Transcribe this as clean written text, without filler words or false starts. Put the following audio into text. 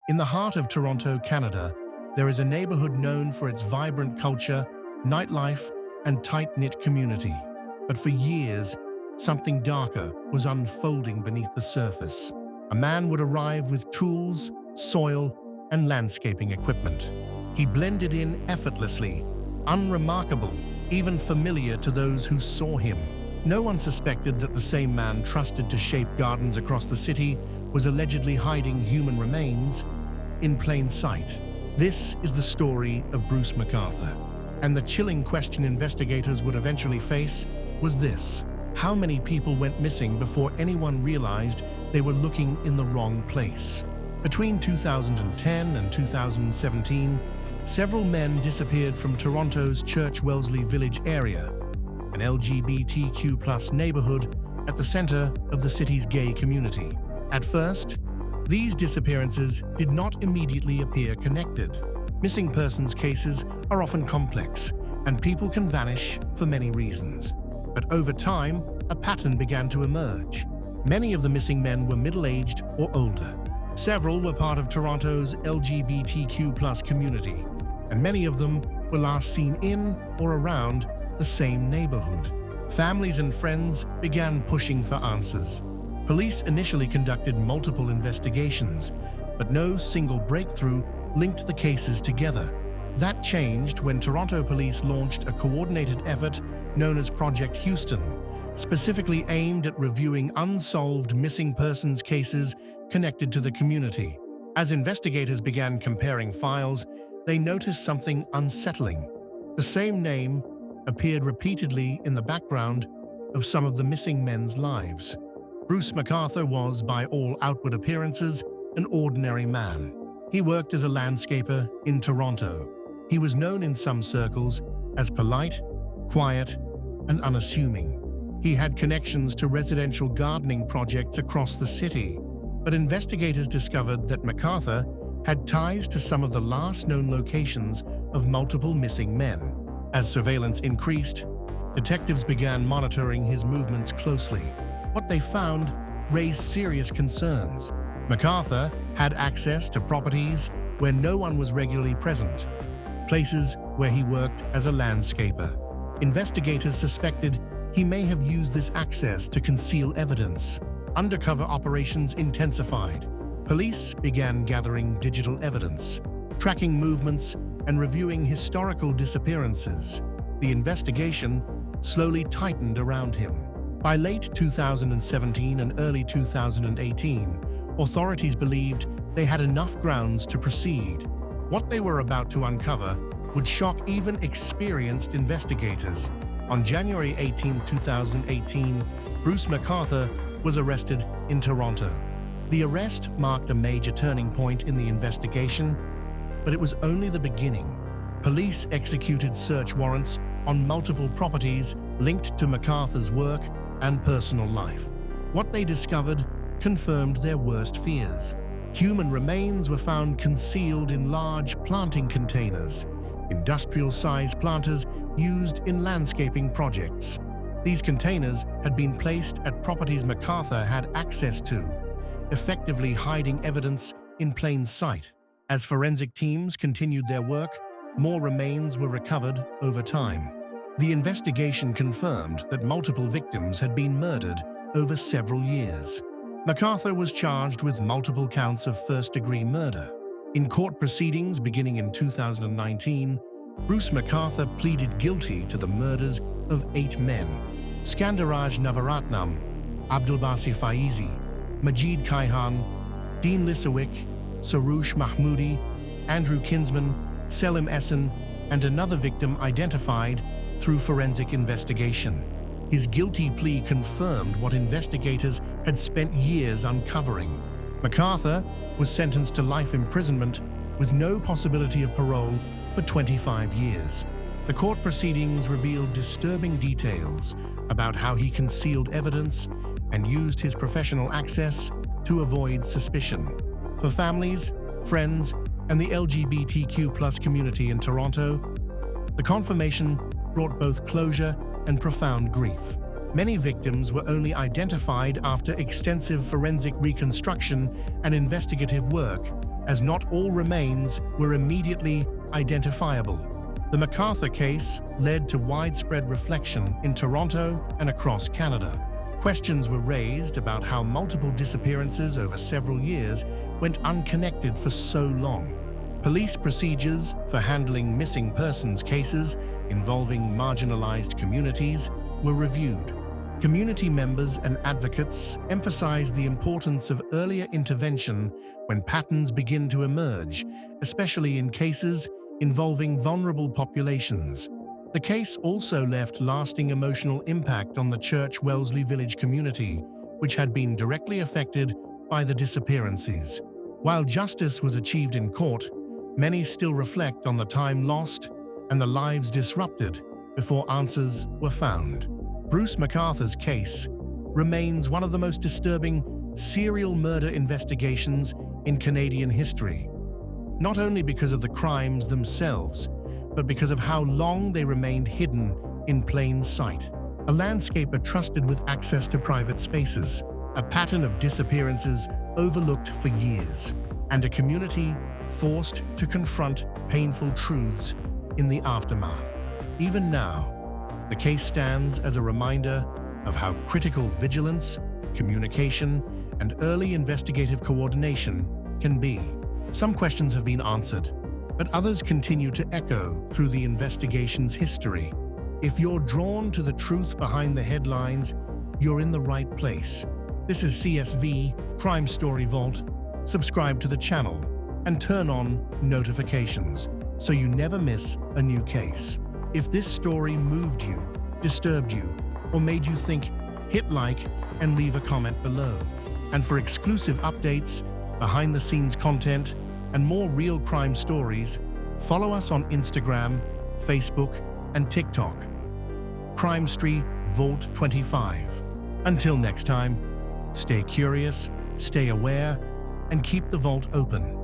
In the heart of Toronto, Canada, there is a neighborhood known for its vibrant culture, nightlife, and tight-knit community. But for years, something darker was unfolding beneath the surface. A man would arrive with tools, soil, and landscaping equipment. He blended in effortlessly, unremarkable, even familiar to those who saw him. No one suspected that the same man trusted to shape gardens across the city was allegedly hiding human remains in plain sight. This is the story of Bruce McArthur. And the chilling question investigators would eventually face was this: how many people went missing before anyone realized they were looking in the wrong place? Between 2010 and 2017, several men disappeared from Toronto's Church Wellesley Village area, an LGBTQ+ neighborhood at the center of the city's gay community. At first, these disappearances did not immediately appear connected. Missing persons cases are often complex, and people can vanish for many reasons. But over time, a pattern began to emerge. Many of the missing men were middle-aged or older. Several were part of Toronto's LGBTQ+ community, and many of them were last seen in or around the same neighborhood. Families and friends began pushing for answers. Police initially conducted multiple investigations, but no single breakthrough linked the cases together. That changed when Toronto police launched a coordinated effort known as Project Houston, specifically aimed at reviewing unsolved missing persons cases connected to the community. As investigators began comparing files, they noticed something unsettling. The same name appeared repeatedly in the background of some of the missing men's lives. Bruce McArthur was, by all outward appearances, an ordinary man. He worked as a landscaper in Toronto. He was known in some circles as polite, quiet, and unassuming. He had connections to residential gardening projects across the city, but investigators discovered that McArthur had ties to some of the last known locations of multiple missing men. As surveillance increased, detectives began monitoring his movements closely. What they found raised serious concerns. McArthur had access to properties where no one was regularly present, places where he worked as a landscaper. Investigators suspected he may have used this access to conceal evidence. Undercover operations intensified. Police began gathering digital evidence, tracking movements, and reviewing historical disappearances. The investigation slowly tightened around him. By late 2017 and early 2018, authorities believed they had enough grounds to proceed. What they were about to uncover would shock even experienced investigators. On January 18, 2018, Bruce McArthur was arrested in Toronto. The arrest marked a major turning point in the investigation, but it was only the beginning. Police executed search warrants on multiple properties linked to McArthur's work and personal life. What they discovered confirmed their worst fears. Human remains were found concealed in large planting containers, industrial-sized planters used in landscaping projects. These containers had been placed at properties McArthur had access to, effectively hiding evidence in plain sight. As forensic teams continued their work, more remains were recovered over time. The investigation confirmed that multiple victims had been murdered over several years. McArthur was charged with multiple counts of first-degree murder. In court proceedings beginning in 2019, Bruce McArthur pleaded guilty to the murders of 8 men: Skandaraj Navaratnam, Abdulbasi Faizi, Majid Kaihan, Dean Lisowick, Sarush Mahmoudi, Andrew Kinsman, Selim Essen, and another victim identified through forensic investigation. His guilty plea confirmed what investigators had spent years uncovering. McArthur was sentenced to life imprisonment with no possibility of parole for 25 years. The court proceedings revealed disturbing details about how he concealed evidence and used his professional access to avoid suspicion. For families, friends, and the LGBTQ+ community in Toronto, the confirmation brought both closure and profound grief. Many victims were only identified after extensive forensic reconstruction and investigative work, as not all remains were immediately identifiable. The McArthur case led to widespread reflection in Toronto and across Canada. Questions were raised about how multiple disappearances over several years went unconnected for so long. Police procedures for handling missing persons cases involving marginalized communities were reviewed. Community members and advocates emphasized the importance of earlier intervention when patterns begin to emerge, especially in cases involving vulnerable populations. The case also left lasting emotional impact on the Church Wellesley Village community, which had been directly affected by the disappearances. While justice was achieved in court, many still reflect on the time lost and the lives disrupted before answers were found. Bruce McArthur's case remains one of the most disturbing serial murder investigations in Canadian history, not only because of the crimes themselves, but because of how long they remained hidden in plain sight. A landscaper trusted with access to private spaces, a pattern of disappearances overlooked for years, and a community forced to confront painful truths in the aftermath. Even now, the case stands as a reminder of how critical vigilance, communication, and early investigative coordination can be. Some questions have been answered, but others continue to echo through the investigation's history. If you're drawn to the truth behind the headlines, you're in the right place. This is CSV Crime Story Vault. Subscribe to the channel and turn on notifications so you never miss a new case. If this story moved you, disturbed you, or made you think, hit like and leave a comment below. And for exclusive updates, behind-the-scenes content, and more real crime stories, follow us on Instagram, Facebook, and TikTok. Crime Street Vault 25. Until next time, stay curious, stay aware, and keep the vault open.